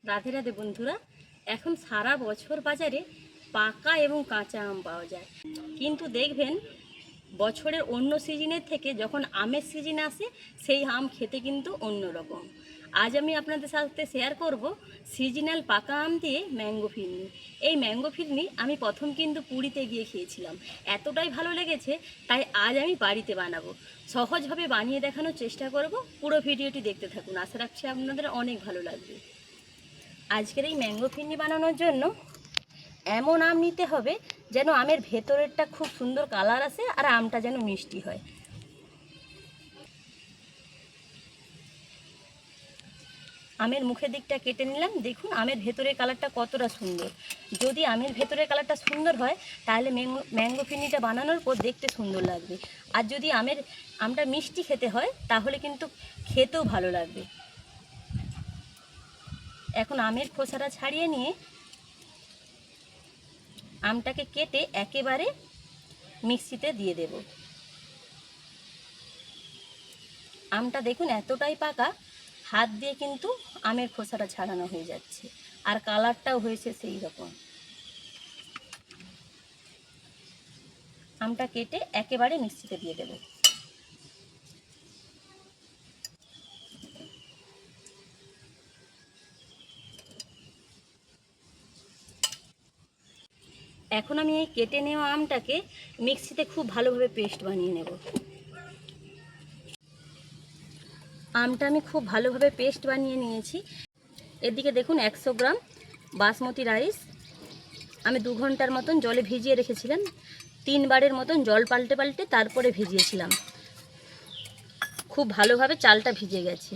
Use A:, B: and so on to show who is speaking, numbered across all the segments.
A: রাধে রাধে বন্ধুরা। এখন সারা বছর বাজারে পাকা এবং কাঁচা আম পাওয়া যায়, কিন্তু দেখবেন বছরের অন্য সিজনের থেকে যখন আমের সিজন আসে সেই আম খেতে কিন্তু অন্যরকম। আজ আমি আপনাদের সাথে শেয়ার করব সিজনাল পাকা আম দিয়ে ম্যাঙ্গো ফিরনি। এই ম্যাঙ্গো ফিরনি আমি প্রথম কিন্তু পুরীতে গিয়ে খেয়েছিলাম, এতটাই ভালো লেগেছে তাই আজ আমি বাড়িতে বানাবো। সহজভাবে বানিয়ে দেখানোর চেষ্টা করব। পুরো ভিডিওটি দেখতে থাকুন, আশা রাখছি আপনাদের অনেক ভালো লাগবে। আজকের এই ম্যাঙ্গো ফিরনি বানানোর জন্য এমন আম নিতে হবে যেন আমের ভেতরেরটা খুব সুন্দর কালার আসে আর আমটা যেন মিষ্টি হয়। আমের মুখের দিকটা কেটে নিলাম। দেখুন আমের ভেতরের কালারটা কতটা সুন্দর। যদি আমের ভেতরের কালারটা সুন্দর হয় তাহলে ম্যাঙ্গো ফিরনিটা বানানোর পর দেখতে সুন্দর লাগবে। আর যদি আমটা মিষ্টি খেতে হয় তাহলে কিন্তু খেতেও ভালো লাগবে। এখন আমের খোসাটা ছাড়িয়ে নিয়ে আমটাকে কেটে একেবারে মিক্সিতে দিয়ে দেব। আমটা দেখুন এতটাই পাকা, হাত দিয়ে কিন্তু আমের খোসাটা ছাড়ানো হয়ে যাচ্ছে আর কালারটাও হয়েছে সেই রকম। আমটা কেটে একেবারে মিক্সিতে দিয়ে দেব। এখন আমি এই কেটে নেওয়া আমটাকে মিক্সিতে খুব ভালোভাবে পেস্ট বানিয়ে নেব। আমটা আমি খুব ভালোভাবে পেস্ট বানিয়ে নিয়েছি। এদিকে দেখুন 100 গ্রাম বাসমতি রাইস আমি 2 ঘন্টার মতন জলে ভিজিয়ে রেখেছিলাম। 3 বারের মতন জল পাল্টে পাল্টে তারপরে ভিজিয়েছিলাম। খুব ভালোভাবে চালটা ভিজে গেছে।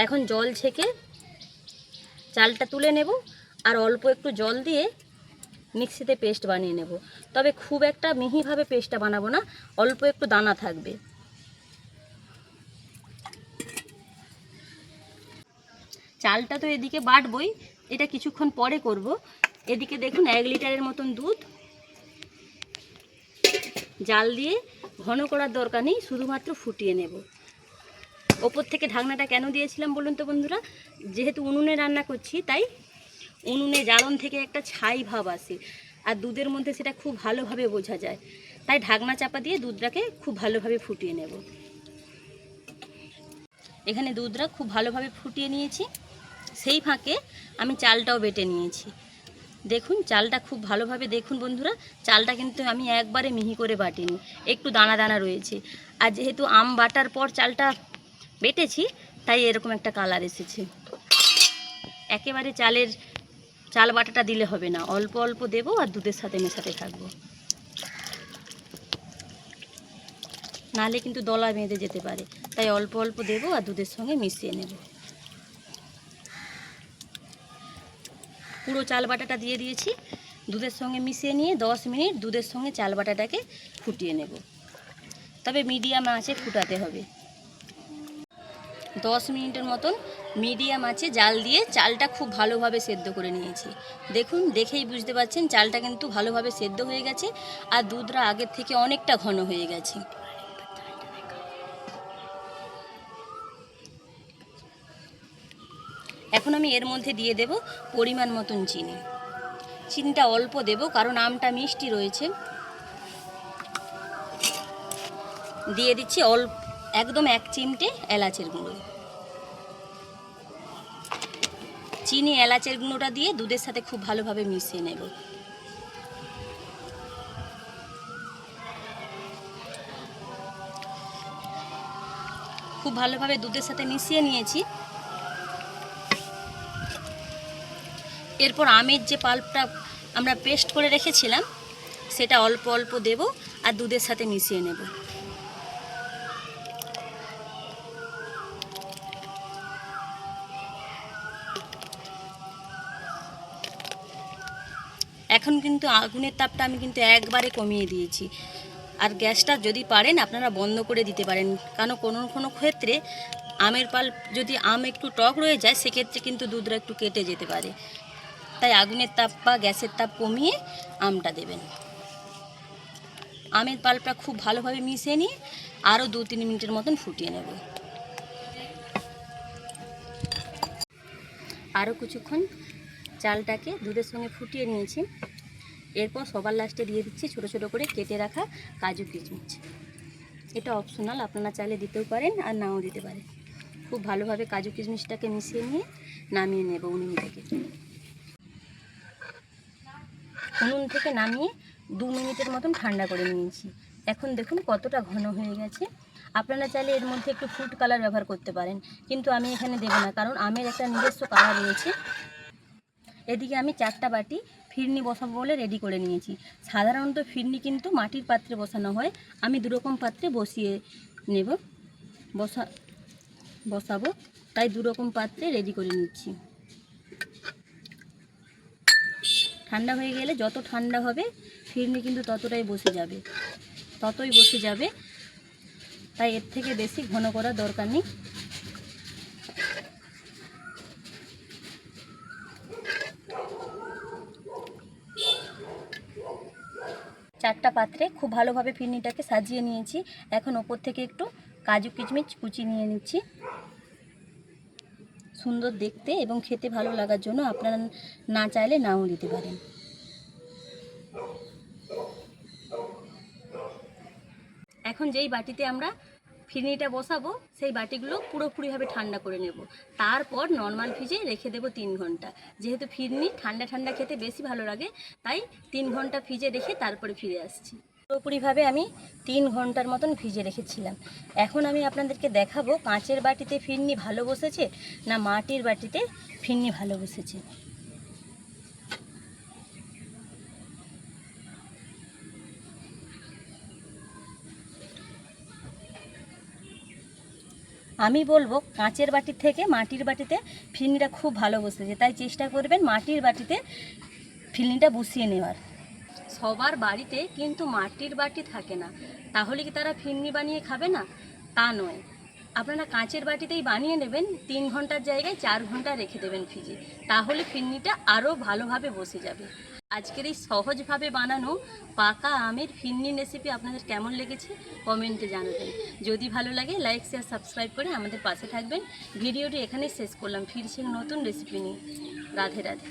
A: এখন জল ছেঁকে চালটা তুলে নেব আর অল্প একটু জল দিয়ে মিক্সিতে পেস্ট বানিয়ে নেব। তবে খুব একটা মিহিভাবে পেস্টটা বানাবো না, অল্প একটু দানা থাকবে। চালটা তো এদিকে বাটবই, এটা কিছুক্ষণ পরে করব। এদিকে দেখুন 1 লিটারের মতন দুধ জাল দিয়ে ঘন করার দরকার নেই, শুধুমাত্র ফুটিয়ে নেব। ওপর থেকে ঢাকনাটা কেন দিয়েছিলাম বলুন তো বন্ধুরা, যেহেতু উনুনে রান্না করছি তাই উনুনে জ্বালন থেকে একটা ছাই ভাব আসে আর দুধের মধ্যে সেটা খুব ভালোভাবে বোঝা যায়, তাই ঢাকনা চাপা দিয়ে দুধটাকে খুব ভালোভাবে ফুটিয়ে নেব। এখানে দুধটা খুব ভালোভাবে ফুটিয়ে নিয়েছি, সেই ফাঁকে আমি চালটাও বেটে নিয়েছি। দেখুন চালটা খুব ভালোভাবে, দেখুন বন্ধুরা চালটা কিন্তু আমি একবারে মিহি করে বাটিনি, একটু দানা দানা রয়েছে। আর যেহেতু আম বাটার পর চালটা বেটেছি তাই এরকম একটা কালার এসেছে। একেবারে চাল বাটাটা দিলে হবে না, অল্প অল্প দেবো আর দুধের সাথে মেশাতে থাকবো, নাহলে কিন্তু দলা বেঁধে যেতে পারে। তাই অল্প অল্প দেবো আর দুধের সঙ্গে মিশিয়ে নেব। পুরো চাল বাটাটা দিয়ে দিয়েছি, দুধের সঙ্গে মিশিয়ে নিয়ে 10 মিনিট দুধের সঙ্গে চাল বাটাটাকে ফুটিয়ে নেব। তবে মিডিয়াম আঁচে ফুটাতে হবে। 10 মিনিটের মতন মিডিয়াম আঁচে জাল দিয়ে চালটা খুব ভালোভাবে সেদ্ধ করে নিয়েছি। দেখুন দেখেই বুঝতে পারছেন চালটা কিন্তু ভালোভাবে সেদ্ধ হয়ে গেছে আর দুধটা আগের থেকে অনেকটা ঘন হয়ে গেছে। এখন আমি এর মধ্যে দিয়ে দেব পরিমাণ মতন চিনি। চিনিটা অল্প দেব কারণ আমটা মিষ্টি রয়েছে। দিয়ে দিচ্ছি একদম 1 চিমটে এলাচের গুঁড়ো। চিনি এলাচের গুঁড়োটা দিয়ে দুধের সাথে খুব ভালোভাবে মিশিয়ে নেব। খুব ভালোভাবে দুধের সাথে মিশিয়ে নিয়েছি। এরপর আমের যে পাল্পটা আমরা পেস্ট করে রেখেছিলাম সেটা অল্প অল্প দেব আর দুধের সাথে মিশিয়ে নেব। এখন কিন্তু আগুনের তাপটা আমি কিন্তু একবারে কমিয়ে দিয়েছি। আর গ্যাসটা যদি পারেন আপনারা বন্ধ করে দিতে পারেন, কারণ কোনো ক্ষেত্রে আমের পাল্প যদি আম একটু টক রয়ে যায় সেক্ষেত্রে কিন্তু দুধটা একটু কেটে যেতে পারে। তাই আগুনের তাপ বা গ্যাসের তাপ কমিয়ে আমটা দেবেন। আমের পাল্পটা খুব ভালোভাবে মিশিয়ে নিয়ে আরও 2-3 মিনিটের মতন ফুটিয়ে নেব। আরও কিছুক্ষণ চালটাকে দুধের সঙ্গে ফুটিয়ে নিয়েছি। এরপর সবার লাস্টে দিয়ে দিচ্ছি ছোটো ছোটো করে কেটে রাখা কাজু কিশমিশ। এটা অপশনাল, আপনারা চাইলে দিতেও পারেন আর নাও দিতে পারেন। খুব ভালোভাবে কাজু কিশমিশটাকে মিশিয়ে নিয়ে নামিয়ে নেব উনুন থেকে। উনুন থেকে নামিয়ে 2 মিনিটের মতন ঠান্ডা করে নিয়েছি। এখন দেখুন কতটা ঘন হয়ে গেছে। আপনারা চাইলে এর মধ্যে একটু ফুড কালার ব্যবহার করতে পারেন, কিন্তু আমি এখানে দেবো না, কারণ আমের একটা নিজস্ব কালার রয়েছে। এদিকে আমি 4টা বাটি ফিরনি বসাবো বলে রেডি করে নিয়েছি। সাধারণত ফিরনি কিন্তু মাটির পাত্রে বসানো হয়, আমি 2 রকম পাত্রে বসিয়ে নেব বসাবো, তাই 2 রকম পাত্রে রেডি করে নিচ্ছি। ঠান্ডা হয়ে গেলে, যত ঠান্ডা হবে ফিরনি কিন্তু ততই বসে যাবে, তাই এর থেকে বেশি ঘন করার দরকার নেই। চারটা পাত্রে খুব ভালোভাবে ফিরনিটাকে সাজিয়ে নিয়েছি। এখন ওপর থেকে একটু কাজু কিশমিশ কুচি নিয়ে নিচ্ছি। সুন্দর দেখতে এবং খেতে ভালো লাগার জন্য আপনারা না চাইলে নাও দিতে পারেন। এখন যেই বাটিতে আমরা ফিরনিটা বসাবো সেই বাটিগুলো পুরোপুরিভাবে ঠান্ডা করে নেব। তারপর নর্মাল ফ্রিজে রেখে দেবো 3 ঘন্টা। যেহেতু ফিরনি ঠান্ডা ঠান্ডা খেতে বেশি ভালো লাগে, তাই 3 ঘন্টা ফ্রিজে রেখে তারপরে ফিরে আসছি। পুরোপুরিভাবে আমি 3 ঘন্টার মতন ফ্রিজে রেখেছিলাম। এখন আমি আপনাদেরকে দেখাবো কাঁচের বাটিতে ফিরনি ভালো বসেছে না মাটির বাটিতে ফিরনি ভালো বসেছে। আমি বলবো কাঁচের বাটির থেকে মাটির বাটিতে ফিরনিটা খুব ভালো বসেছে, তাই চেষ্টা করবেন মাটির বাটিতে ফিরনিটা বসিয়ে নেওয়ার। সবার বাড়িতে কিন্তু মাটির বাটি থাকে না, তাহলে কি তারা ফিরনি বানিয়ে খাবে না? তা নয়, আপনারা কাঁচের বাটিতেই বানিয়ে নেবেন। 3 ঘন্টার জায়গায় 4 ঘন্টা রেখে দেবেন ফ্রিজে, তাহলে ফিরনিটা আরও ভালোভাবে বসে যাবে। আজকের এই সহজভাবে বানানো পাকা আমের ফিরনি রেসিপি আপনাদের কেমন লেগেছে কমেন্টে জানাবেন। যদি ভালো লাগে লাইক শেয়ার সাবস্ক্রাইব করে আমাদের পাশে থাকবেন। ভিডিওটি এখানেই শেষ করলাম, ফিরছি নতুন রেসিপি নিয়ে। রাধে রাধে।